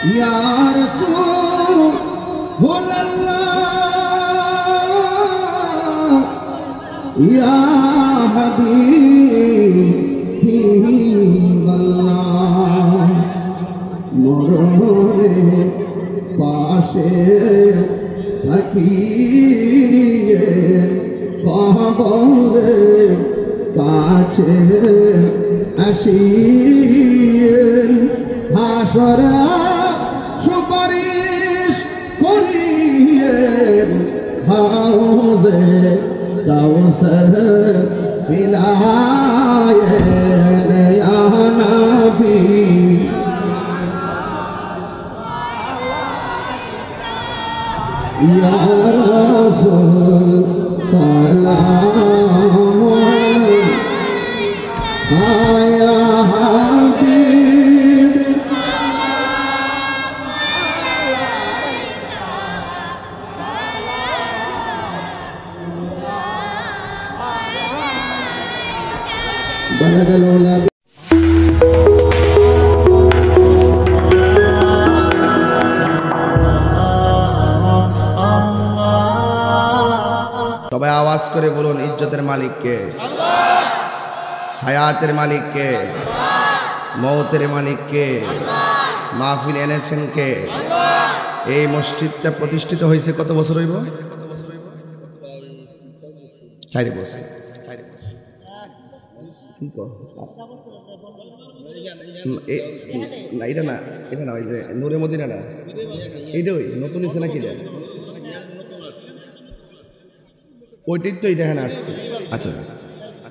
या रसूल अल्लाह या हबीब अल्लाह मोरे पाशे থাকিয়ে কবরের কাছে আসিয়েন হাসরা সুপারিশ করিয়েন হাউজে কাউসার বিলায়েন ইয়া নবী या रसूल सलाम आया हबीब बलगलोला সবাই আওয়াজ করে বলুন ইজ্জতের মালিক কে আল্লাহ হায়াতের মালিক কে আল্লাহ মওতের মালিক কে আল্লাহ মাহফিল এনেছেন কে আল্লাহ এই মসজিদটা প্রতিষ্ঠিত হয়েছে কত বছর হইব 4 বছর কি কো না এটা না ওই যে নূরে মদিনা না এইটাই নতুন হইছে নাকি এটা ওইটাই তো এটা এখানে আসছে আচ্ছা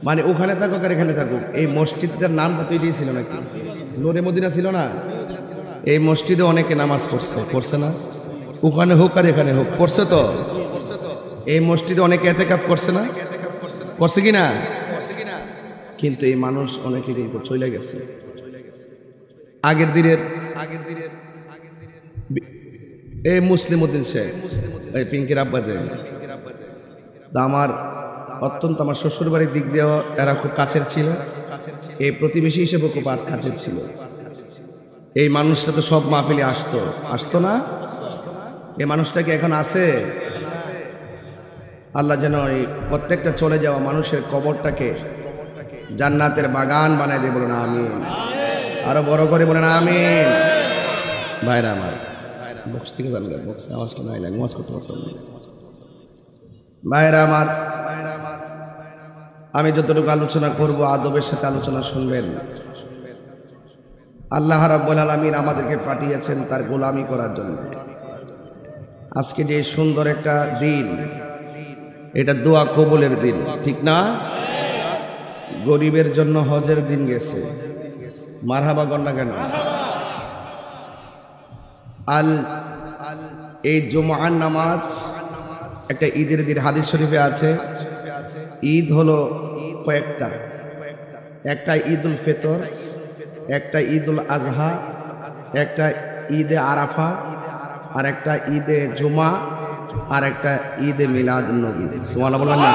মানে ওখানে থাকুক আর এখানে থাকুক এই মসজিদটার নামটা তো এটাই ছিল নাকি নূরে মদিনা ছিল না এই মসজিদে অনেকে নামাজ পড়ছে না ওখানে হোক আর এখানে হোক পড়ছে তো এই মসজিদে অনেকে ইতিকাফ করছে না করছে কি না কিন্তু এই মানুষ অনেকে কিন্তু চলে গেছে আগের দিনের এই মুসলিমউদ্দিন শেখ এই পিঙ্কির আব্বা যায় তা আমার অত্যন্ত আমার শ্বশুর বাড়ির দিক দিয়ে এরা খুব কাছের ছিল এই প্রতিবেশী হিসেবে খুব কাছের ছিল এই মানুষটা তো সব মাহফিলে আসতো না এই মানুষটা কি এখন আছে আল্লাহ যেন এই প্রত্যেকটা চলে যাওয়া মানুষের কবরটাকে জান্নাতের বাগান বানায় দিয়ে বলেন আমিন আরো বড় করে বলেন আমিন ভাইরা আমার বক্স থেকে জানগা বক্স আওয়াজটা নাই লাগে নামাজ করতে পারতাম না ভাইরা আমার আমি যতটুকু আলোচনা করব আদবের সাথে আলোচনা শুনবেন আল্লাহ রাব্বুল আলামিন আমাদেরকে পাঠিয়েছেন তার গোলামি করার জন্য আজকে যে সুন্দর একটা দিন এটা দোয়া কবুলের দিন ঠিক না গরিবের জন্য হজের দিন গেছে মারহাবা গন্না কেন এই জুমার নামাজ একটা ঈদের দিন হাদিস শরীফে আছে ঈদ হলো কয়েকটা একটা ঈদুল ফিতর একটা ঈদুল আজহা একটা ঈদে আরাফা আর একটা ঈদে জুমা আর একটা ঈদে মিলাদুন নবী সুবহানাল্লাহ বলবেন না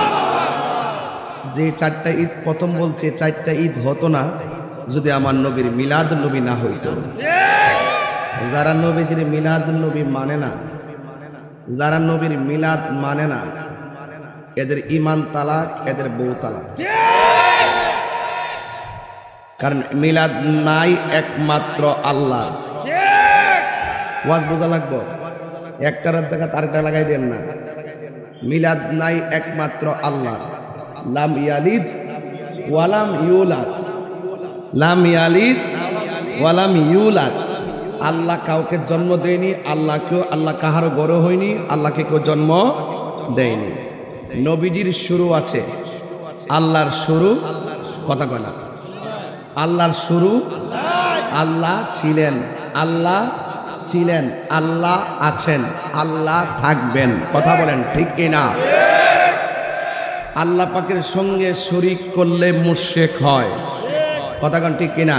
যে 4টা ঈদ প্রথম বলছে 4টা ঈদ হতো না যদি আমার নবীর মিলাদুন নবী না হইতো যারা নবীর মিলাদুন নবী মানে না যারা নবীর মিলাদ মানে না এদের ঈমান তালাক এদের বউ তালাক কারণ মিলাদ নাই একমাত্র আল্লাহ ওয়াজ বোঝা লাগবে একটার জায়গা তারটা লাগাই দেন না মিলাদ নাই একমাত্র আল্লাহ লাম ইয়ালিদ ওয়ালাম ইউলাদ লাম ইয়ালিদ ওয়ালাম ইউলাদ আল্লাহ কাউকে জন্ম দেয়নি আল্লাহ কাহারও গড় হয়নি আল্লাহকে কেউ জন্ম দেয়নি নবীজির শুরু আছে আল্লাহর শুরু কথা কয় না আল্লাহর শুরু আল্লাহ ছিলেন আল্লাহ আছেন আল্লাহ থাকবেন কথা বলেন ঠিক কিনা আল্লাহ পাকের সঙ্গে শরীক করলে মুশরিক হয় কথা কন ঠিক কিনা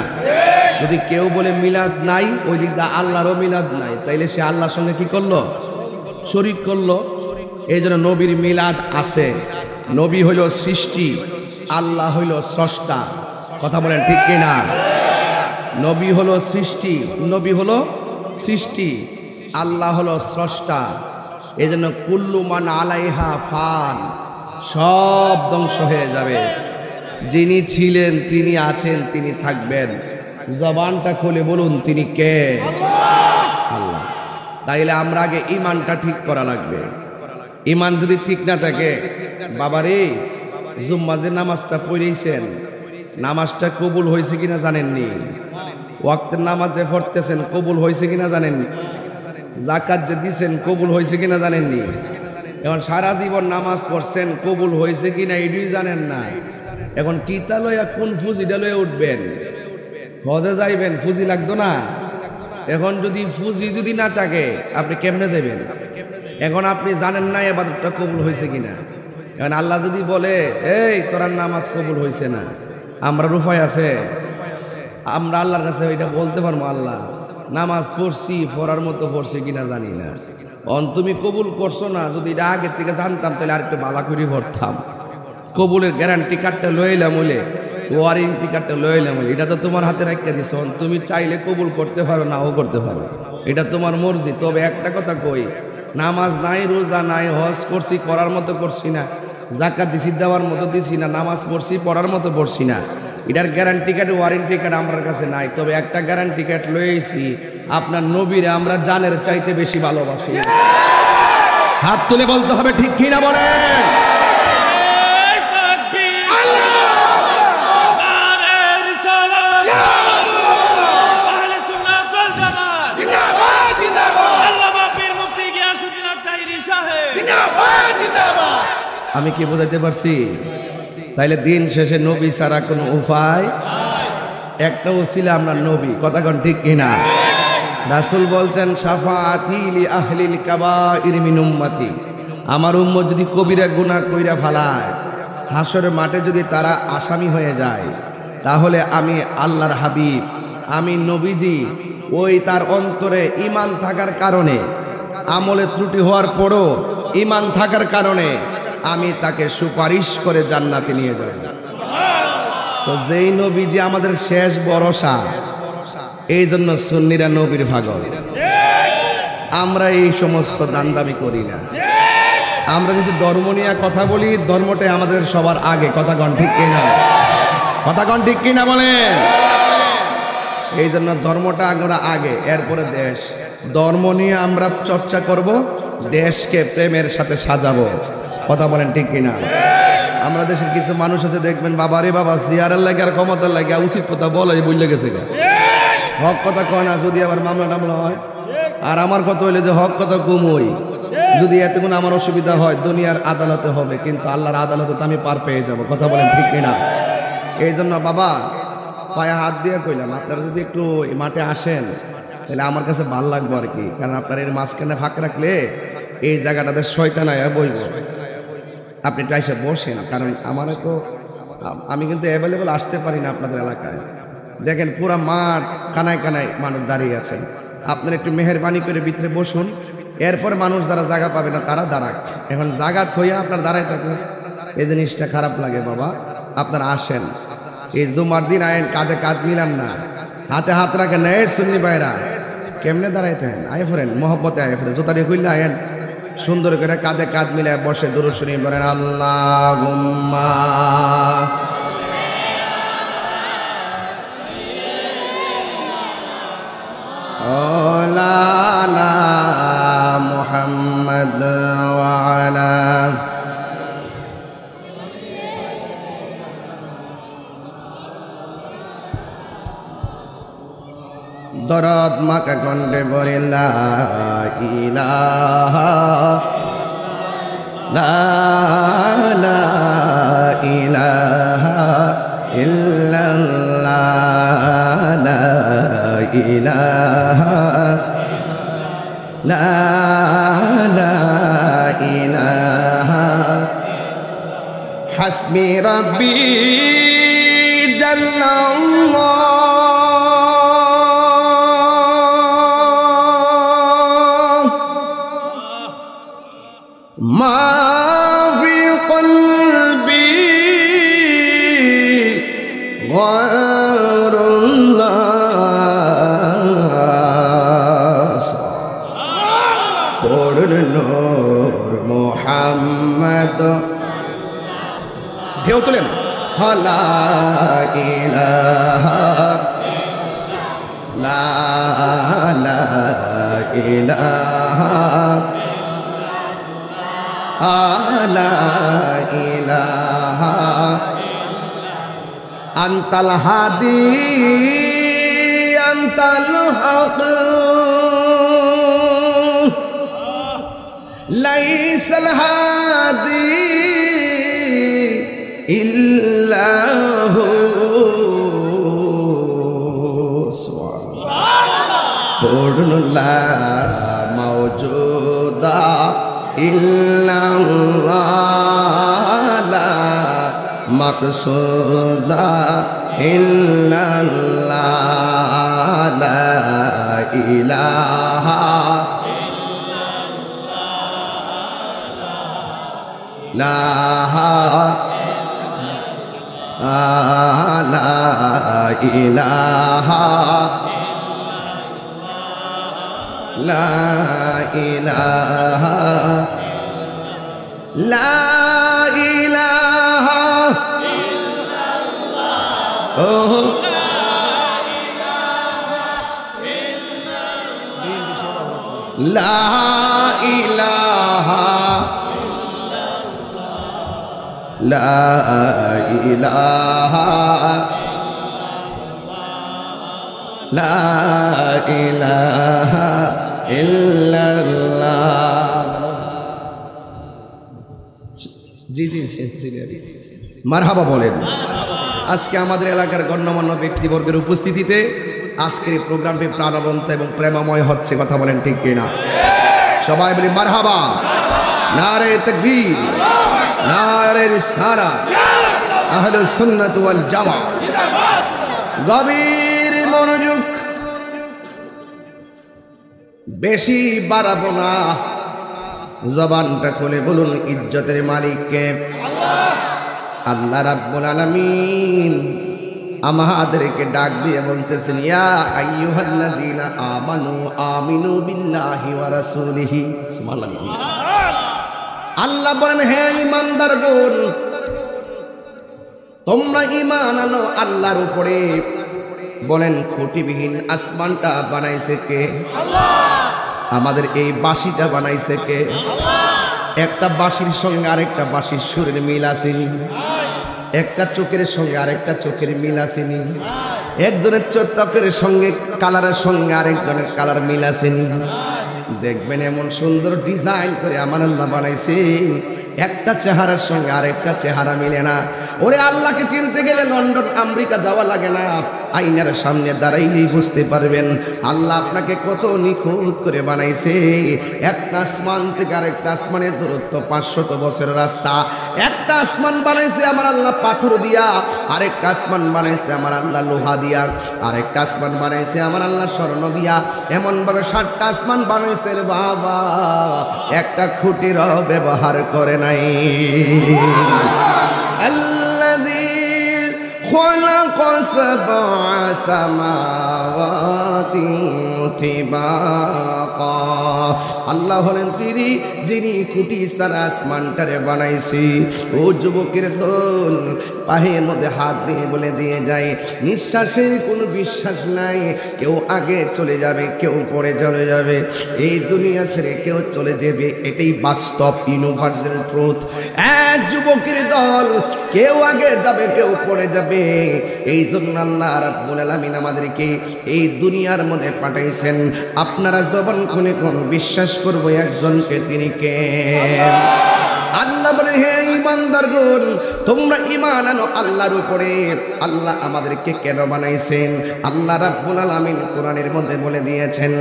যদি কেউ বলে মিলাদ নাই ওই দিক দিয়ে আল্লাহরও মিলাদ নাই তাইলে সে আল্লাহর সঙ্গে কি করলো শরীক করলো এই জন্য নবীর মিলাদ আছে নবী হইল সৃষ্টি আল্লাহ হইল স্রষ্টা কথা বলেন ঠিক কিনা নবী হলো সৃষ্টি নবী হলো সৃষ্টি, আল্লাহ হলো স্রষ্টা। এই জন্য কুল্লু মান আলাইহা ফান, সব ধ্বংস হয়ে যাবে। যিনি ছিলেন, তিনি আছেন, তিনি থাকবেন। জবানটা খুলে বলুন তিনি কে? আল্লাহ। তাইলে আমরা আগে ইমানটা ঠিক করা লাগবে। ইমান যদি ঠিক না থাকে, বাবারে জুম্মাজের নামাজটা পড়েছেন, নামাজটা কবুল হয়েছে কিনা জানেননি? ওয়াক্তের নামাজে পড়তেছেন, কবুল হয়েছে কিনা জানেননি? যাকাত যে দিচ্ছেন, কবুল হয়েছে কিনা জানেননি? এখন সারা জীবন নামাজ পড়ছেন, কবুল হয়েছে কিনা এটাই জানেন না। এখন কিতা লইয়া কোন ফুজিটা লইয়া উঠবেন? হজে যাইবেন, ফুজি লাগতো না? এখন যদি ফুজি যদি না থাকে, আপনি কেমনে যাবেন? এখন আপনি জানেন না ইবাদতটা কবুল হয়েছে কিনা। এখন আল্লাহ যদি বলে এই তোরার নামাজ কবুল হয়েছে না, আমরা রুফায় আছে, আমরা আল্লাহর কাছে এটা বলতে পারবো আল্লাহ নামাজ পড়ছি, পড়ার মতো পড়ছি কিনা জানি না। তুমি কবুল করছো না, যদি এটা আগের থেকে জানতাম তাহলে আরেকটু বালা করে পড়তাম। কবুলের গ্যারান্টি কার্ডটা লইলাম হইলে, ওয়ারেন্টি কার্ডটা লইলাম হইলে, এটা তো তোমার হাতে রাখতে দিছ। তুমি চাইলে কবুল করতে পারো, নাও করতে পারো, এটা তোমার মর্জি। তবে একটা কথা কই, নামাজ নাই, রোজা নাই, হজ করছি করার মতো করছি না, যাকাত দিছি দেওয়ার মতো দিছি না, নামাজ পড়ছি পড়ার মতো পড়ছি না, এটার গ্যারান্টি কার্ড ওয়ারেন্টি কার্ড আমার কাছে নাই। তবে একটা গ্যারান্টি কার্ড লয়েছি, আপনার নবীরে আমরা জানের চাইতে বেশি ভালোবাসি। হাত তুলে বলতে হবে ঠিক কিনা বলেন। আমি কি বোঝাইতে পারছি? তাইলে দিন শেষে নবী ছাড়া কোনো উপায় একটা ওসিলা আমরা নবী, কথা কোন ঠিক কিনা? রাসূল বলছেন শাফাআতি লি আহলিল কাবাইর মিন উম্মতি, আমার উম্মত যদি কবিরা গুনাহ কইরা ফালায়, হাসরের মাঠে যদি তারা আসামি হয়ে যায়, তাহলে আমি আল্লাহর হাবিব, আমি নবীজি, ওই তার অন্তরে ঈমান থাকার কারণে, আমলে ত্রুটি হওয়ার পরও ঈমান থাকার কারণে আমি তাকে সুপারিশ করে জান্নাতে নিয়ে যাব। তো যেই নবীজি আমাদের শেষ ভরসা, এই জন্য সুন্নিরা নবীর পাগল। আমরা এই সমস্ত দান্দামি করি না। আমরা যদি ধর্ম নিয়ে কথা বলি, ধর্মটাই আমাদের সবার আগে, কথা কন ঠিক কিনা? কথা কন ঠিক কিনা বলেন। এই জন্য ধর্মটা আমরা আগে, এরপরে দেশ। ধর্ম নিয়ে আমরা চর্চা করব, দেশকে প্রেমের সাথে সাজাবো, কথা বলেন ঠিক কিনা? আমরা দেশের কিছু মানুষ আছে দেখবেন, বাবা রে বাবা, চেয়ারের লাগে আর ক্ষমতার লাগে উচিত কথা বলে বললে গেছে, হক কথা কয় না। যদি আবার মামলা টামলা হয়, আর আমার কথা হইলে যে হক কথা কমই, যদি এত কোনো আমার অসুবিধা হয়, দুনিয়ার আদালতে হবে, কিন্তু আল্লাহর আদালতে তো আমি পার পেয়ে যাব, কথা বলেন ঠিক কিনা? এই জন্য বাবা পায়ে হাত দিয়ে কইলাম, আপনারা যদি একটু মাঠে আসেন তাহলে আমার কাছে ভাল লাগবে আর কি। কারণ আপনার এর মাঝখানে ফাঁক রাখলে এই জায়গাটাতে শয়তান আয়া বইব। আপনি একটু এসে বসেন, কারণ আমার তো, আমি কিন্তু অ্যাভেলেবেল আসতে পারি না আপনাদের এলাকায়। দেখেন পুরা মাঠ কানায় কানায় মানুষ দাঁড়িয়ে আছেন। আপনারা একটু মেহেরবানি করে ভিতরে বসুন, এরপর মানুষ যারা জায়গা পাবে না তারা দাঁড়াক। এখন জায়গা থইয়া আপনার দাঁড়ায় থাকলে এই জিনিসটা খারাপ লাগে। বাবা আপনারা আসেন, এই জুমার দিন আয়েন, কাঁধে কাঁধ মিলান না, হাতে হাত রাখেন না। এই সুন্নি ভাইরা কেমনে দাঁড়াইতে হেন, আয় ফেরেন মহব্বতে, আয় ফেরেন জোতারি খুললে আয়েন, সুন্দর করে কাঁধে কাঁধ মিলায় বসে দুরূদ শরীফ পড়েন। আল্লাহুম্মা আলা মুহাম্মদ ওয়া আলা দরদ মাকা কণ্ঠে বলে লা ইলাহা ইল্লাল্লাহ, লা ইলাহা হাসবি রাব্বি জাল্লাল্লাহ। غير الله পড়ুন নূর মুহাম্মদ ঢেউ তোলেন লা ইলাহা লা ইলাহা লা ইলাহা আনতাল হাদি আনতাল হক লাইসাল হাদি ইল্লাহু পড়ুন লা মাওজুদা ইল্লাল্লাহ লা মাকসুদা ইল্লাল্লাহ লা ইলাহা লা ইলাহা লা ইলাহা লা ইলাহা ইল্লাল্লাহ লা ইলাহা লা ইলাহা লা ইলাহা ইল্লাল্লাহ জি জি মারহাবা বলেন। আজকে আমাদের এলাকার গণ্যমান্য ব্যক্তিবর্গের উপস্থিতিতে আজকের এই প্রোগ্রামটি প্রাণবন্ত এবং প্রেমময় হচ্ছে, কথা বলেন ঠিক কিনা? সবাই বলি মারহাবা, নারে তাকবীর, নারে রিসালাত, আহলুস সুন্নাত ওয়াল জামাত। গভীর মনোযোগ, বেশি বাড়াবো না, জবানটা খুলে বলুন ইজ্জতের মালিককে আল্লাহ রাব্বুল আলামিন আমাদেরকে ডাক দিয়ে বলতেছেন, ইয়া আইয়ুহাল্লাযীনা আমানু আমিনু বিল্লাহি ওয়া রাসূলিহি। সুবহানাল্লাহ। আল্লাহ বলেন, হে ঈমানদারগণ, তোমরা ঈমান আনো আল্লাহর উপরে। বলেন, খুঁটিবিহীন আসমানটা বানাইছে কে? আল্লাহ। আমাদের এই বাঁশিটা বানাইছে কে? আল্লাহ। একটা বাঁশির সঙ্গে আরেকটা বাঁশির সুরের মিল আসেনি, একটা চোখের সঙ্গে আরেকটা চোখের মিল আসেনি, একজনের চোখের সঙ্গে কালারের সঙ্গে আরেকজনের কালার মিল আসেনি। দেখবেন এমন সুন্দর ডিজাইন করে আমার আল্লাহ বানাইছে, একটা চেহারার সঙ্গে আরেকটা চেহারা মিলে না। ওরে আল্লাহকে চিনতে গেলে লন্ডন আমেরিকা যাওয়া লাগে না, আইনার সামনে দাঁড়াইলেই বুঝতে পারবেন আল্লাহ আপনাকে কত নিখুঁত করে বানাইছে। একটা আসমান থেকে আরেকটা আসমানের দূরত্ব 500 বছরের রাস্তা। একটা আসমান বানাইছে আমার আল্লাহ পাথর দিয়া, আরেকটা আসমান বানাইছে আমার আল্লাহ লোহা দিয়া, আরেকটা আসমান বানাইছে আমার আল্লাহ স্বর্ণ দিয়া। এমন ভাবে 7টা আসমান বানাইছে রে বাবা, একটা খুঁটির ব্যবহার করে নাই। আল্লাযী খালাকা সাবআ সামাওয়াতি তিবাকা। আল্লাহ হলেন তিনি যিনি খুঁটি ছাড়া আসমানটারে বানাইছি। ও যুবকের দল, পায়ের মধ্যে হাত দিয়ে বলে দিয়ে যায়, নিঃশ্বাসের কোনো বিশ্বাস নাই, কেউ আগে চলে যাবে, কেউ পরে চলে যাবে, এই দুনিয়া ছেড়ে কেউ চলে যাবে, এটাই বাস্তব ইউনিভার্সাল ট্রুথ। এক যুবকের দল, কেউ আগে যাবে, কেউ পরে যাবে। এই জন্য আল্লাহ রাব্বুল আলামিন আমাদেরকে এই দুনিয়ার মধ্যে পাঠাইছেন। আপনারা জবান খুলে কোন বিশ্বাস করবো একজনকে, তিনি কে? আল্লাহ বলে, হে ঈমানদারগণ, তোমরা ঈমান আনো আল্লাহর উপরে। আল্লাহ আমাদেরকে কেন বানাইছেন? আল্লাহ রাব্বুল আলামিন কোরআনের মধ্যে বলে দিয়েছেন,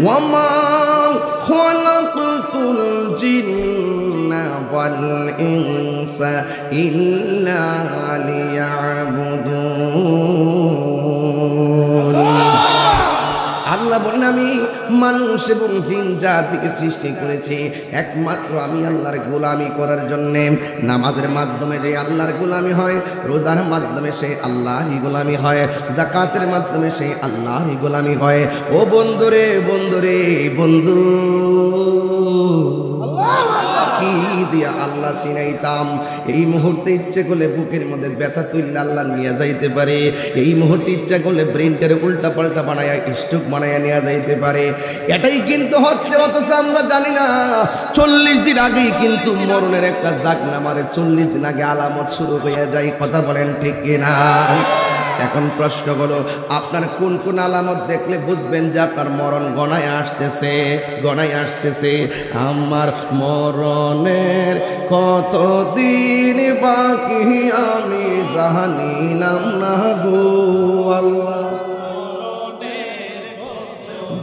ওয়ামা খালাকতুল জিন্না ওয়াল ইনসা ইল্লা লিয়াবুদুন। আল্লাহ বলেন, আমি মানুষ এবং জিন জাতিকে সৃষ্টি করেছি একমাত্র আমি আল্লাহর গোলামি করার জন্যে। নামাজের মাধ্যমে যে আল্লাহর গোলামি হয়, রোজার মাধ্যমে সেই আল্লাহরই গোলামি হয়, যাকাতের মাধ্যমে সেই আল্লাহরই গোলামি হয়। ও বন্ধুরে বন্ধুরে বন্ধু, দিয়া আল্লাহ চিনাইতাম, এই মুহূর্তে ইচ্ছে করলে বুকের মধ্যে ব্যথা তুললে আল্লাহ নিয়ে যাইতে পারে। এই মুহূর্তে ইচ্ছা করলে ব্রেনটারে উল্টা পাল্টা বানায়া স্ট্রোক বানায়া নিয়ে যাইতে পারে। এটাই কিন্তু হচ্ছে, অথচ আমরা জানি না 40 দিন আগেই কিন্তু মরণের একটা জাগ নামারে, 40 দিন আগে আলামত শুরু হয়ে যায়। কথা বলেন ঠিক কিনা? এখন প্রশ্ন হলো, আপনার কোন কোন আলামত দেখলে বুঝবেন যে আপনার মরণ গণায় আসতেছে, গণায় আসতেছে? আমার মরণের কতদিন বাকি আমি জানিলাম না গো আল্লাহ,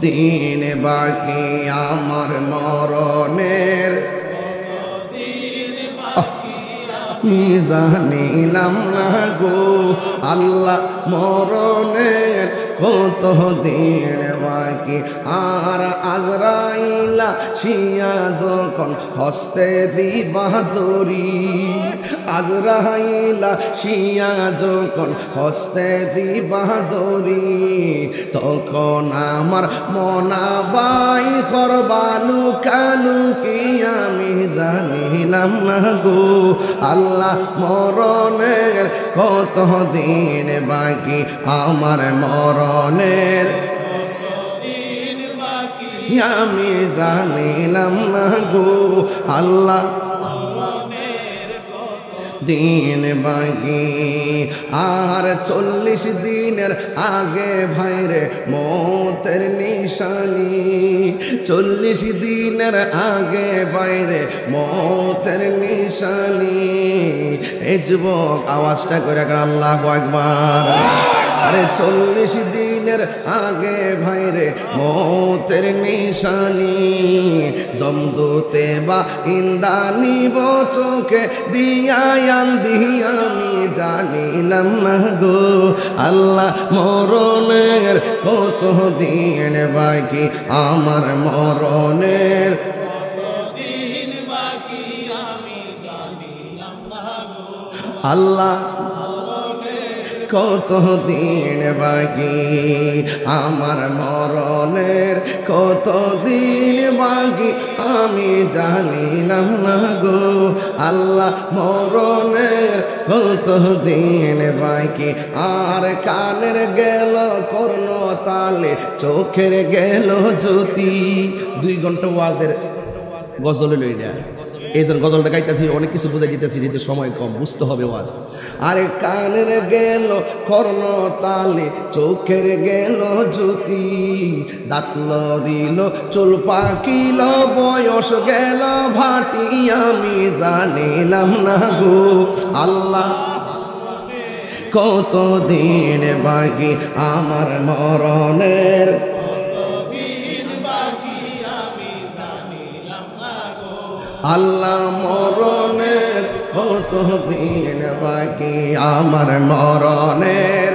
দিন বাকি আমার মরণের জানিলাম না গো আল্লাহ, মরণের কত দিন বাকি। আর আজরাইলা শিয়া যখন হস্তে দিবা দড়ি, আজরাইলা শিয়া যখন হস্তে দিবা দড়ি, তখন আমার মনাবাই করবালু কালু কি আমি জানিলাম না গো আল্লাহ, মরণের কত দিন বাকি আমার মরণের আমি জানিলাম না গো আল্লাহ, দিন বাকি। আর 40 দিনের আগে ভাইরে মৌতের নিশানি, 40 দিনের আগে বাইরে মৌতের নিশানি। এই যুবক আওয়াজটা করে আল্লাহু আকবার। আরে 40 দিনের আগে ভাইরে মৌতের নিশানি, জমদুতে বা ইন্দানি চোখে দিয়ায়ান দিয়া আমি জানিলাম না গো আল্লাহ, মরণের কত দিন বাকি আমার মরণের আল্লাহ, কত দিন বাকি আমার মরণের কত দিন বাকি আমি জানিলাম না গো আল্লাহ, মরণের কত দিন বাকি। আর কানের গেল কর্ণ তালে, চোখের গেল জ্যোতি। 2 ঘন্টা ওয়াজের গজলে লই যায়, এই জন্য গজলটা গাইতেছি, অনেক কিছু বুঝাই দিতেছি, যেহেতু সময় কম, বুঝতে হবে ওয়াজ। আরে কানের গেল কর্ণ তালে, চোখের গেল জ্যোতি, দাঁত লড়িল চুল পাকিল বয়স গেল ভাটি আমি জানিলাম না গো আল্লাহ, কত দিন বাকি আমার মরণের আল্লাহ, মরণের কত দিন বাকি আমার মরণের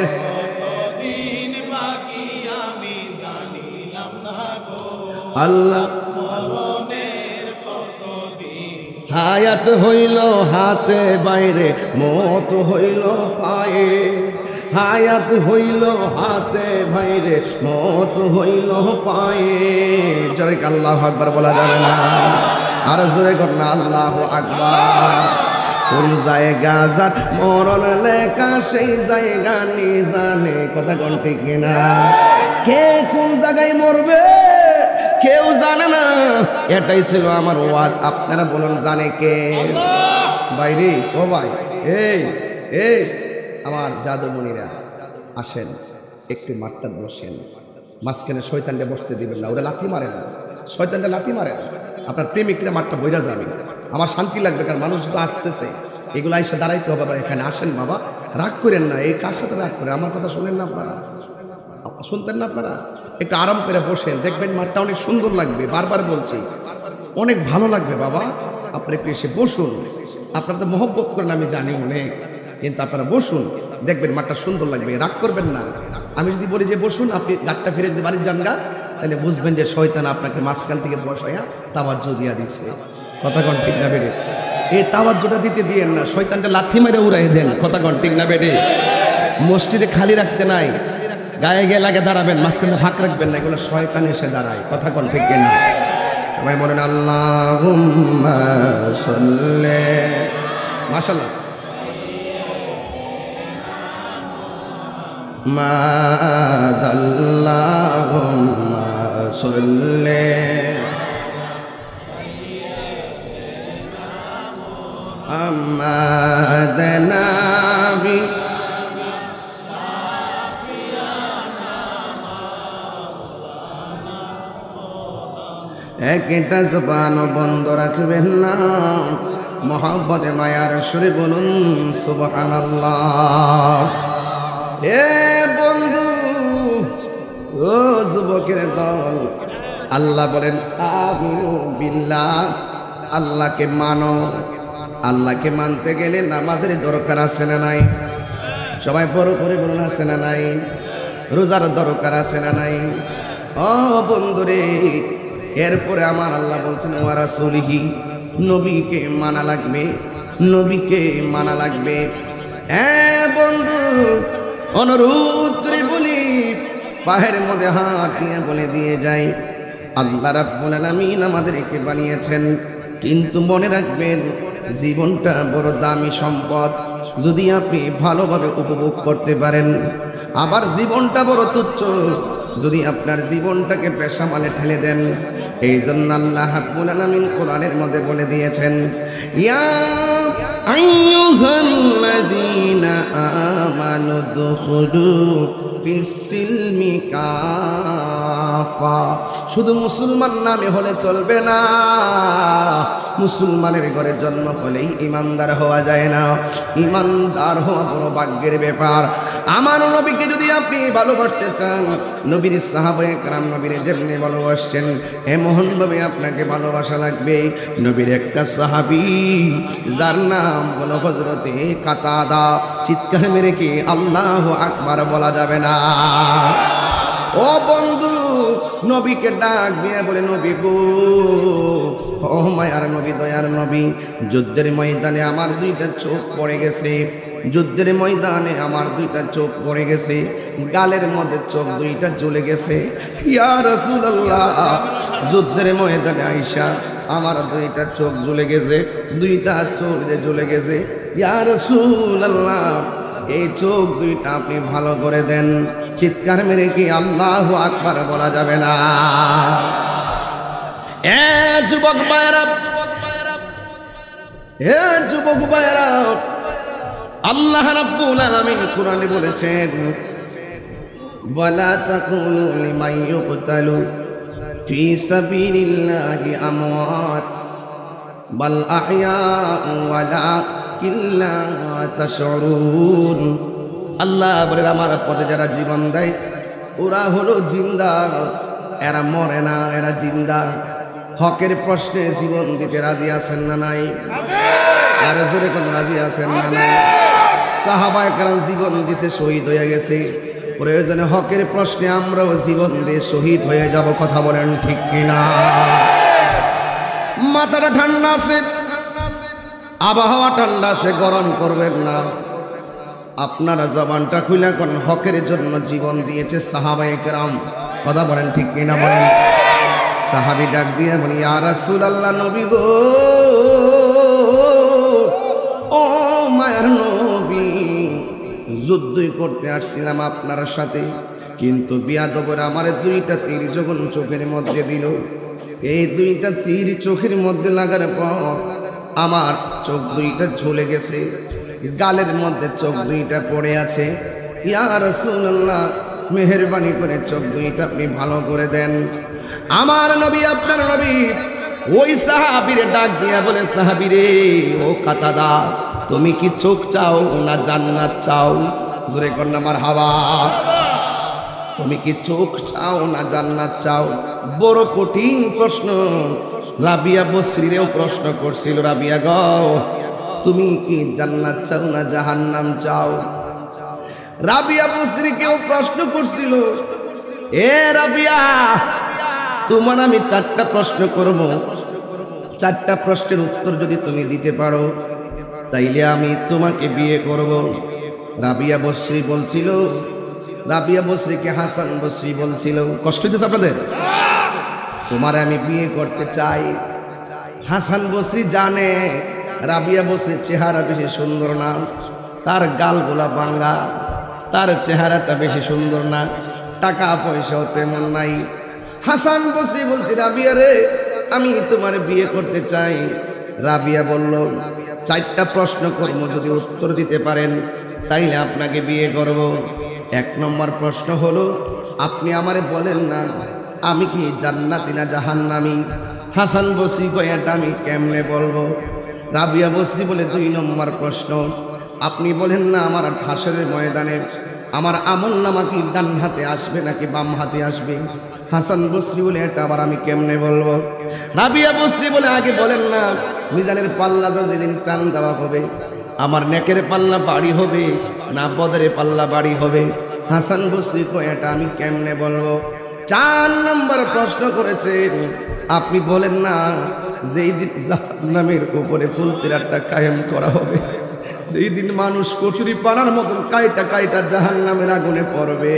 আল্লাহ, হায়াত হইল হাতে বাইরে মত হইল পায়ে, হায়াত হইল হাতে বাইরে মত হইল পায়ে। জোরে আল্লাহু আকবার বলা যাবে না? আর জোরে কর না আল্লাহু আকবার। কোন জায়গা যার মরণ লেখা সেই জায়গা নি জানে, কথা কোন ঠিক না? কে কোন জায়গায় মরবে কেউ জানে না। এটাই ছিল আমার ওয়াজ, আপনারা বলুন জানে কে? বাইরে ও ভাই, এই এই আমার জাদুমণিরা আসেন, একটু মাঠটা বসেন, মাঝখানে শয়তানটা বসতে দিবেন না, ওরা লাথি মারেন, শয়তানটা লাথি মারেন, আপনার প্রেমিকরা মাঠটা বইরা যাবে, আমার শান্তি লাগবে, কারণ মানুষ তো আসতেছে, এগুলো এসে দাঁড়াইতে হবে। এখানে আসেন বাবা, রাগ করেন না, এই কার সাথে রাগ করেন? আমার কথা শোনেন না আপনারা, শুনতেন না আপনারা? একটু আরাম করে বসেন, দেখবেন মাঠটা অনেক সুন্দর লাগবে, বারবার বলছি অনেক ভালো লাগবে বাবা, আপনারা একটু এসে বসুন। আপনারা তো মহব্বত করেন আমি জানি অনেক, কিন্তু আপনারা বসুন, দেখবেন মাঠটা সুন্দর লাগবে, রাগ করবেন না। আমি যদি বলি যে বসুন, আপনি গাঠটা ফিরে যদি বাড়ির যান গা, তাহলে বুঝবেন যে শয়তান আপনাকে মাঝখান থেকে বসাইয়া তাওয়াজ্জ দিয়া দিচ্ছে। কথা কন ঠিক না বেড়ে? এই তাওয়াজ্জটা দিতে দিয়েন না, শয়তানটা লাথি মেরে উড়াই দেন। কথা কন ঠিক না বেড়ে? মসজিদে খালি রাখতে নাই, গায়ে গিয়ে লাগে দাঁড়াবেন, মাঝখানে ফাঁক রাখবেন না, এগুলো শয়তান এসে দাঁড়ায়। কথা কন ঠিক না? সবাই বলেন আল্লাহুম্মা সাল্লি। মাশাআল্লাহ। আল্লাহুম্মা সাল্লি মুহাম্মাদ নবী একটা জবান বন্ধ রাখবেন না, মোহাম্মদে মায়ার সুরে বলুন সুবহানাল্লাহ। এ বন্ধু, ও যুবকের দল, আল্লাহ বলেন আমিনু বিল্লাহ, আল্লাহকে মানো। আল্লাহকে মানতে গেলে নামাজের দরকার আছে না নাই? সবাই বড় করে বলুন আছে না নাই? রোজার দরকার আছে না নাই? ও বন্ধুরে, এরপরে আমার আল্লাহ বলছেন ওয়া রাসূলিহি, নবীকে মানা লাগবে, নবীকে মানা লাগবে। হ্যাঁ বন্ধু, অনুরোধ করে বলি, পায়ের মধ্যে হাত দিয়ে বলে দিয়ে যাই, আল্লাহ রাব্বুল আলামিন আমাদেরকে বানিয়েছেন, কিন্তু মনে রাখবেন জীবনটা বড় দামি সম্পদ। যদি আপনি ভালোভাবে উপভোগ করতে পারেন, আবার জীবনটা বড় তুচ্ছ যদি আপনার জীবনটাকে পেশামালে ঠেলে দেন। এই জন্য আল্লাহ রাব্বুল আলামিন কোরআনের মধ্যে বলে দিয়েছেন, ইয়া আইয়ুহাল্লাযীনা আমানু দুখুলু ফিস-সিলমি কাফা। শুধু মুসলমান নামে হলে চলবে না, মুসলমানের ঘরে জন্ম হলেই ইমানদার হওয়া যায় না। ইমানদার হওয়া বড় ভাগ্যের ব্যাপার। আমার নবীকে যদি আপনি ভালোবাসতে চান, নবীর সাহাবায়ে কেরাম নবীর যেমনি ভালোবাসছেন, এমনভাবে আপনাকে ভালোবাসা লাগবে। নবীর একটা সাহাবী যার নাম হলো হযরতে কাতাদা, চিৎকার মেরে কি আল্লাহু আকবার বলা যাবে না? ও বন্ধু, নবীকে ডাক দিয়ে বলে, নবী গো, ও মায়ার নবী, দয়ার নবী, যুদ্ধের ময়দানে আমার দুইটা চোখ পড়ে গেছে, যুদ্ধের ময়দানে আমার দুইটা চোখ পড়ে গেছে, গালের মধ্যে চোখ দুইটা জ্বলে গেছে। ইয়া রাসূলুল্লাহ, যুদ্ধের ময়দানে আইসা আমার দুইটা চোখ জ্বলে গেছে, দুইটা চোখ যে জ্বলে গেছে। ইয়া রাসূলুল্লাহ, এই চোখ দুইটা আপনি ভালো করে দেন। চিৎকার মেরে কি আল্লাহু আকবার বলা যাবে না? এ যুবক ভাইরা, এ যুবক ভাইরা, আল্লাহ রাব্বুল আলামিন কোরআনে বলেছেন, ওয়ালা তাকুলু লিমান ইউকতালু ফি সাবিলিল্লাহি আমওয়াত বাল আহইয়াউ ওয়ালাকিন লা তাশউরুন। আল্লাহ বলেন, আমার পথে যারা জীবন দেয় ওরা হলো জিন্দা, এরা মরে না, এরা জিন্দা। হকের প্রশ্নে জীবন দিতে রাজি আছেন না নাই? আর জোরে কোন রাজি আছেন না নাই? সাহাবায়ে কেরাম জীবন দিতে শহীদ হয়ে গেছে, প্রয়োজনে হকের প্রশ্নে আমরাও জীবন দিয়ে শহীদ হয়ে যাব। কথা বলেন ঠিক কিনা? মাথাটা ঠান্ডা আছে, আবহাওয়া ঠান্ডা আছে, গরম করবেন না। আপনারা জবানটা খুলে কোন হকের জন্য জীবন দিয়েছে সাহাবায়ে কেরাম। কথা বলেন ঠিক কিনা? বলেন। সাহাবী ডাক দিয়ে বলি, ইয়া রাসূলুল্লাহ, নবী গো, ও মায়ার নবী, যুদ্ধই করতে আসছিলাম আপনার সাথে, কিন্তু বিয়াদবের আমার দুইটা তীর যখন চোখের মধ্যে দিল, এই দুইটা তীর চোখের মধ্যে লাগার পর আমার চোখ দুইটা ঝুলে গেছে, গালের মধ্যে চোখ দুইটা পড়ে আছে। ইয়া রাসূলুল্লাহ, মেহেরবানি করে চোখ দুইটা আপনি ভালো করে দেন। আমার নবী, আপনার নবী ওই সাহাবীরে ডাক দিয়া বলে, সাহাবীরে, ও কাতাদা, তুমি কি চোখ চাও না জান্নাত চাও? জোরে কর না মারহাবা। তুমি কি চোখ চাও না জান্নাত চাও? বড় কঠিন প্রশ্ন। রাবিয়া বসরিরেও প্রশ্ন করছিল, রাবিয়া গো, তুমি কি জান্নাত চাও না জাহান্নাম চাও? রাবিয়া বসরিকেও প্রশ্ন করছিল, এ রাবিয়া, তোমার আমি চারটা প্রশ্ন করব, চারটা প্রশ্নের উত্তর যদি তুমি দিতে পারো তাইলে আমি তোমাকে বিয়ে করব। রাবিয়া বসরি বলছিল, রাবিয়া বসরিকে হাসান বসরি বলছিল, কষ্ট হচ্ছে আপনাদের? তোমার আমি বিয়ে করতে চাই। হাসান বসরি জানে রাবিয়া বসরির চেহারা বেশি সুন্দর না, তার গালগুলা ভাঙা, তার চেহারাটা বেশি সুন্দর না, টাকা পয়সাও তেমন নাই। হাসান বসরি বলছে, রাবিয়া রে, আমি তোমার বিয়ে করতে চাই। রাবিয়া বলল, 4টা প্রশ্ন করবো, যদি উত্তর দিতে পারেন তাইলে আপনাকে বিয়ে করব। 1 নম্বর প্রশ্ন হলো, আপনি আমারে বলেন না আমি কি জান্নাতি না জাহান্নামী? হাসান বসরি কয়, এটা আমি কেমনে বলবো? রাবিয়া বসরি বলে, 2 নম্বর প্রশ্ন, আপনি বলেন না আমার হাসরের ময়দানে আমার আমলনামা কি ডান হাতে আসবে নাকি বাম হাতে আসবে? হাসান বসরি বলে, এটা আবার আমি কেমনে বলবো? রাবিয়া বসরি বলে, আগে বলেন না মিজানের পাল্লা যেদিন টান দেওয়া হবে আমার নেকের পাল্লা বাড়ি হবে না বদরের পাল্লা বাড়ি হবে? হাসান বসরি কয়, এটা আমি কেমনে বলবো? 4 নম্বর প্রশ্ন করেছেন, আপনি বলেন না যেই দিন জাহান্নামের উপরে ফুলসিরাতটা কায়েম করা হবে, সেই দিন মানুষ কচুরি পানার মতন কাইটা কাইটা জাহান্নামের আগুনে পড়বে,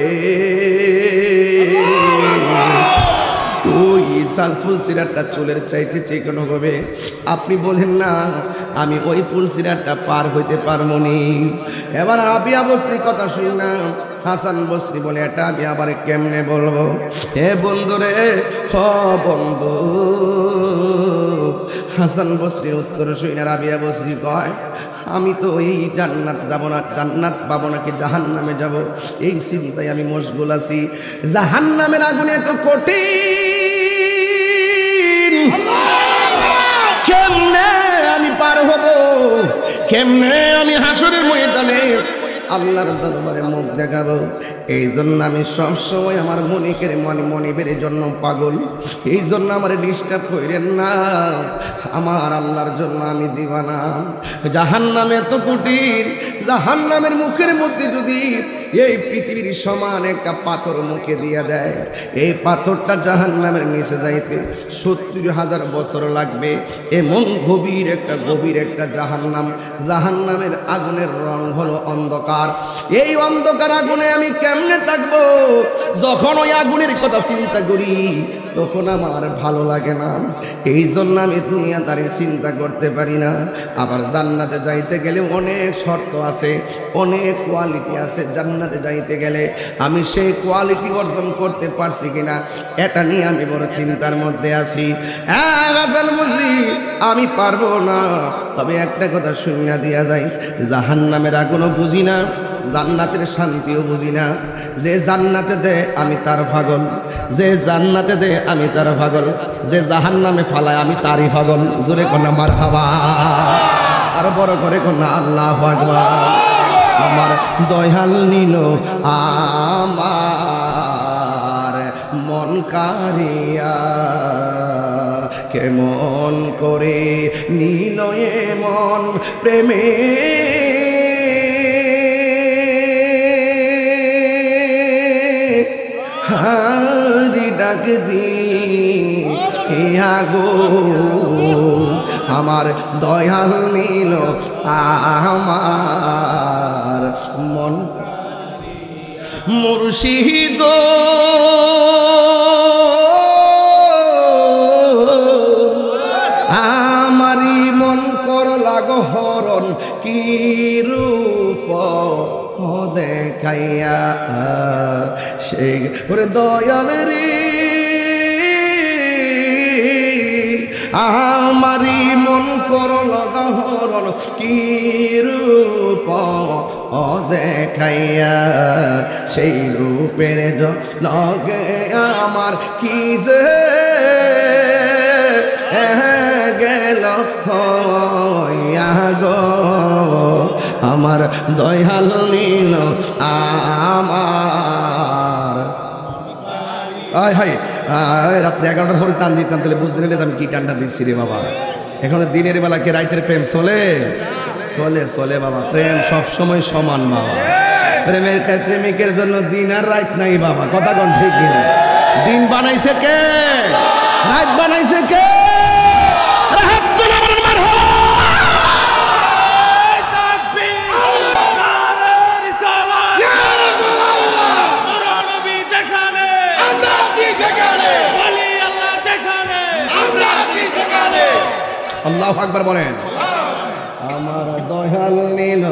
ওই ফুলসিরাতটা চুলের চাইতে চিকনো হবে, আপনি বলেন না আমি ওই ফুলসিরাতটা পার হইতে পারবো নি? এবার রাবিয়া বসরি কথা শুনি না, হাসান বসরি বলে, এটা আমি আবার কেমনে বলবো? হে বন্ধু রে, হ বন্ধু। হাসান বসরির উত্তর শুনি না রাবিয়া বসরি কয়, আমি তো এই জান্নাত যাব না, জান্নাত পাবো নাকি জাহান্নামে যাব, এই চিন্তায় আমি মশগুল আছি। জাহান্নামের আগুনে তো কঠিন, কেমনে আমি পার হব? কেমনে আমি হাসরের ময়দানে আল্লাহর দরবারে মুখ দেখাবো? এই জন্য আমি সবসময় আমার মনিবের জন্য পাগল। এই জন্য আমার ডিস্টার্ব করেন না, আমার আল্লাহর জন্য আমি দিবানা। জাহান্নামে এত কঠিন, জাহান্নামের মুখের মধ্যে যদি এই পৃথিবীর সমান একটা পাথর মুখে দিয়ে দেয়, এই পাথরটা জাহান্নামের নিচে যাইতে 70,000 বছর লাগবে। এমন গভীর একটা জাহান্নাম। জাহান্নামের আগুনের রং হলো অন্ধকার। এই অন্ধকার আগুনে আমি কেমনে থাকবো? যখন ওই আগুনের কথা চিন্তা করি তখন আমার ভালো লাগে না। এই জন্য আমি দুনিয়াদারির চিন্তা করতে পারি না। আবার জান্নাতে যাইতে গেলে অনেক শর্ত আছে, অনেক কোয়ালিটি আছে। জান্নাতে যাইতে গেলে আমি সেই কোয়ালিটি অর্জন করতে পারছি কিনা এটা নিয়ে আমি বড় চিন্তার মধ্যে আছি। হাসান বসরি, আমি পারবো না। তবে একটা কথা শুনিয়া দিয়া যায়, জাহান্নামের আগুনও বুঝি না, জান্নাতের শান্তিও বুঝি না। যে জান্নাতে দেয় আমি তার পাগল, যে জান্নাতে দেয় আমি তার পাগল, যে জাহান্নামে ফালায় আমি তারই পাগল। জোরে কন্যা মারহাবা, আর বড় করে কন্যা আল্লাহু আকবার। আমার দয়াল নিল আমার মন কারিয়া, কেমন করে নিল মন প্রেমে, হারি ডাক দিয়া গো। আমার দয়াল নিল আমার মন মুর্শিদ, আমারি মন করলা গহরণ, কি রূপ দেখাইয়া সে ওরে দয়ালেরি, আমারি মন করলা গহরণ, কি রূপ দেখাইয়া সেই রূপের লগে আমার কি যে গেল গো। আমার দয়াল নিল আমার। রাত্রে 11টার পরে টান দিতাম, তাহলে বুঝতে নিলে আমি কি টানটা দিচ্ছি রে বাবা। এখন দিনের বেলা কে রাতের প্রেম চলে চলে চলে বাবা। প্রেম সব সময় সমান বাবা। প্রেমিকের জন্য দিন আর রাত নাই বাবা। কথা কোন ঠিক কিনা? দিন বানাইছে কে? রাত বানাইছে কে? আল্লাহু আকবার বলেন। আমার দয়াল নীল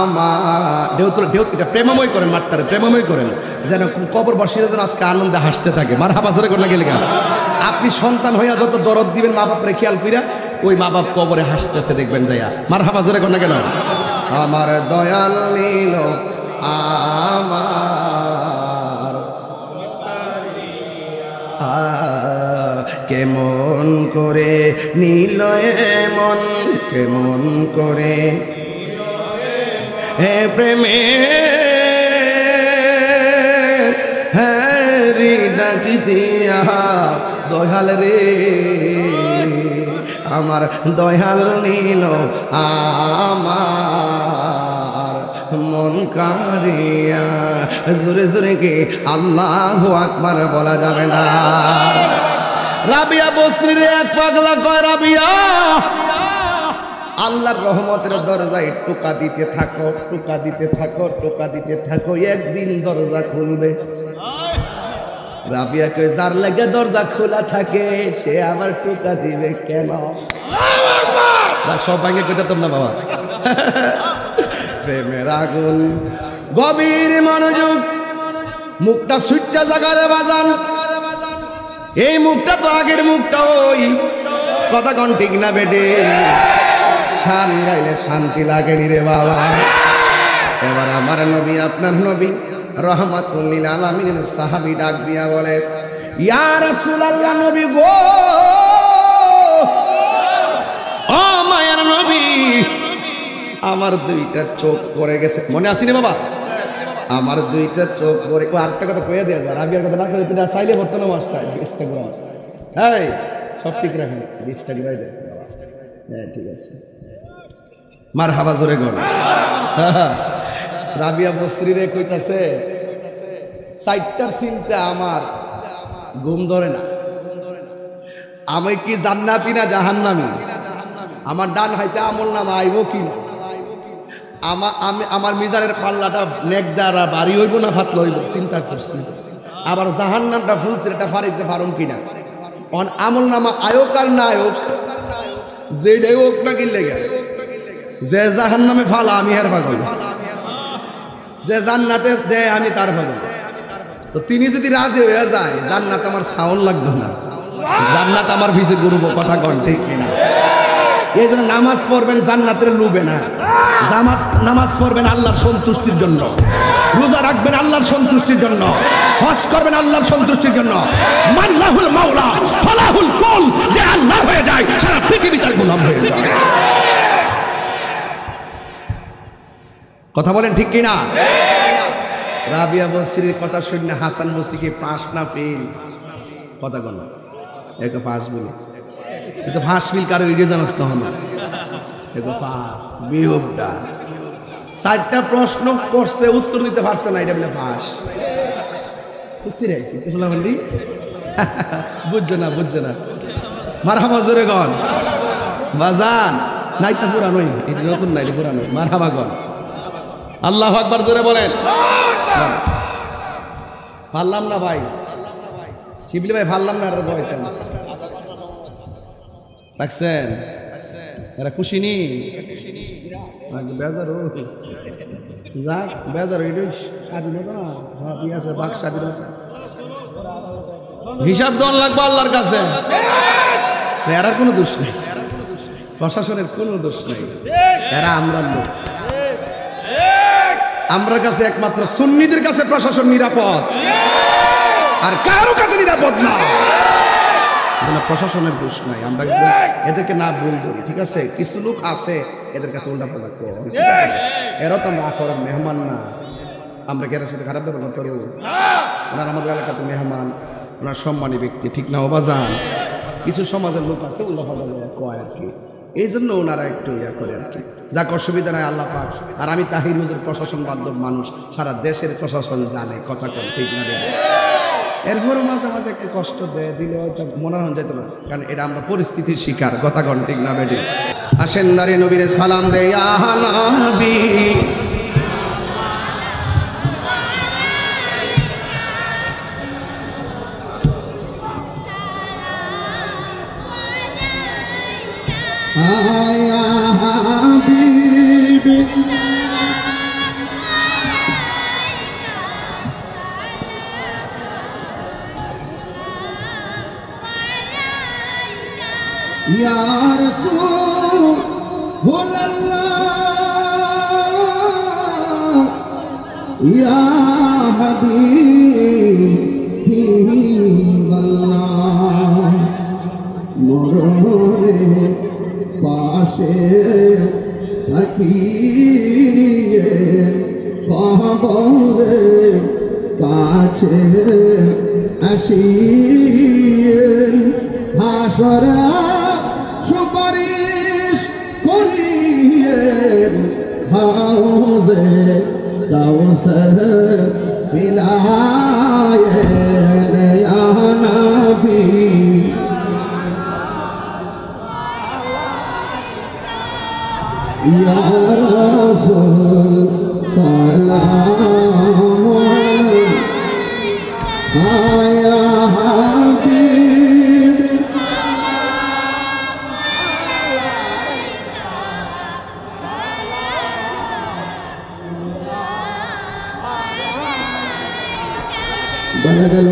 আমার ঢেউ এটা প্রেমময় করেন, মাঠটারে প্রেমময় করেন, যেন কবর বসিয়ে যেন আজকে আনন্দে হাসতে থাকে। মারহাবা জোরে করে গেলে কেন? আপনি সন্তান হইয়া যত দরদ দিবেন মা বাপরে খেয়াল কইরা, ওই মা বাপ কবরে হাসতেছে দেখবেন যাইয়া। মারহাবা জোরে করে কেন? আমার দয়াল নীল আমার কেমন করে নীল মন, কেমন করে হে প্রেমে হ্যারি ডাকি দিয়া দয়াল রে, আমার দয়াল নীল আমার মন কারিয়া। জোরে জোরে কি আল্লাহু আকবার বলা যাবে না? রাবিয়া বসরির এক পাগলা কয়, রাবিয়া আল্লাহর রহমতের দরজায় টোকা দিতে থাকো, টোকা দিতে থাকো, টোকা দিতে থাকো, একদিন দরজা খুলবে। রাবিয়া কয়, যার লাগে দরজা খোলা থাকে সে আবার টোকা দিবে কেন? সব ভাঙে কইতাম না বাবা। প্রেমের আগুন গভীর মনোযোগ, মুখটা সুইটটা জাগারে বাজান। এই মুখটা তো আগের মুখটা, ওই কথা কোন ঠিক না বেটে? শান গাইলে শান্তি লাগেনি রে বাবা। এবার আমার নবী, আপনার নবী রহমাতুল লিল আলামিনের সাহাবী ডাক দিয়া বলে, ইয়া রাসূলুল্লাহ, নবী গো, ও মায়ার নবী, আমার দুইটা চোখ পড়ে গেছে। মনে আসেনি বাবা? আমার দুইটা চোখ পড়ে। ও আরেকটা কথা কয়ে দেয়া যায়, রাবিয়ার কথা না করে তুমি চাইলে বর্তমানে মাসটা 20টা করে মাস। হ্যাঁ, সব ঠিক রাখেন, 20টা করে দেন। হ্যাঁ ঠিক আছে, মারহাবা জোরে গো। রাবিয়া বসরি রে কইতাছে, 4টার চিন্তা আমার ঘুম ধরে না। আমি কি জান্নাতি না জাহান্নামী? আমার ডান হাইতে আমল নামা আইব কি না? আমার মিজানের পাল্লাটা নেক দ্বারা বাড়ি হইব না ফাতলা হইব, চিন্তা করছি। আবার জাহান্নামটা ফুলছে, এটা ফাড়িতে পারুম কিনা? অন আমল নামা আয়োক আর না আয়োক, যেটাই হোক না কিনলে গে, যে জাহান্নামে ফালা আমি এর পাগল, যে জান্নাতে দেয় আমি তার পাগল। তো তিনি যদি রাজি হয়ে যায়, জান্নাত আমার সাউন্ড লাগতো না, জান্নাত আমার ভিসে ঘুরবো। কথা কন ঠিক কিনা? এই জন্য নামাজ পড়বেন জান্নাতের লুবে না, নামাজ পড়বেন আল্লাহর সন্তুষ্টির জন্য, রোজা রাখবেন আল্লাহর সন্তুষ্টির জন্য, হজ করবেন আল্লাহর সন্তুষ্টির জন্য। মাল্লাহুল মাওলা ফালাহুল কুল, যে আল্লাহ হয়ে যায় সারা পৃথিবী তার গোলাম হয়ে যায়। কথা বলেন ঠিক কিনা? রাবিয়া বসরির কথা শুনে হাসান বসরি কি পাস না ফেল? কথা বল, এক পাস বলে কিন্তু ফাঁস মিল কারো ইডিও জানাস তো না, দেখো বিয়োগটা 4টা প্রশ্ন করছে, উত্তর দিতে পারছে না, এটা বলে ফাঁস। উত্তর চিন্তা করলাম বুঝছো না, বুঝছো না? মারহাবা জোরে গন বাজান। নাই তো পুরানোই, এটা নতুন নাই, পুরানো। মারহাবা গন, আল্লাহু আকবার জোরে বলেন। পারলাম না ভাই, শিবলি ভাই পারলাম না, আর বইতাম রাখছেন, এরা খুশি নি? বেজার যাক, বেজার স্বাধীনতা না, আছে বাক স্বাধীনতা, হিসাব দেওয়ার লাগবে আল্লাহর কাছে। এরার কোনো দোষ নেই, প্রশাসনের কোনো দোষ নেই, এরা আমরা লোক। আমরা কাছে একমাত্র সুন্নিদের কাছে প্রশাসন নিরাপদ, আর কারো কাছে নিরাপদ না। প্রশাসনের দোষ নাই, আমরা এদেরকে না ভুল করি, ঠিক আছে? কিছু লোক আছে এদের কাছে উল্টা পাল্টা করে, এরা তো আমরা আখরের মেহমান না, আমরা কি এর সাথে খারাপ ব্যবহার করব? ওনার আমাদের এলাকাতে মেহমান, ওনার সম্মানী ব্যক্তি, ঠিক না? বাজান কিছু সমাজের লোক আছে উল্টা পাল্টা কয় আর কি, এই জন্য ওনারা একটু ইয়া করে আর কি। যাক, অসুবিধা নাই, আল্লাহ পাক। আর আমি তাহির হুজুর প্রশাসন বান্ধব মানুষ, সারা দেশের প্রশাসন জানে, কথা কম ঠিক না? এরপরও মাঝে মাঝে একটু কষ্ট দেয়, দিলে ওইটা মনে হয় যেত না, কারণ এটা আমরা পরিস্থিতির শিকার। কথা কন ঠিক না বেটি? আসেন দাঁড়িয়ে নবীরে সালাম দেয়, ইয়া নবী आया हबीबी या रसूल अल्लाह या हबीब अल्लाह মরণে পাশে থাকিয়ে কবরে কাছে আসিয়েন হাসরা সুপারিশ করিয়েন হাউজে কাউসার বিলায়েন ইয়া নবী या रसूल सलाम आया हबीब बलगल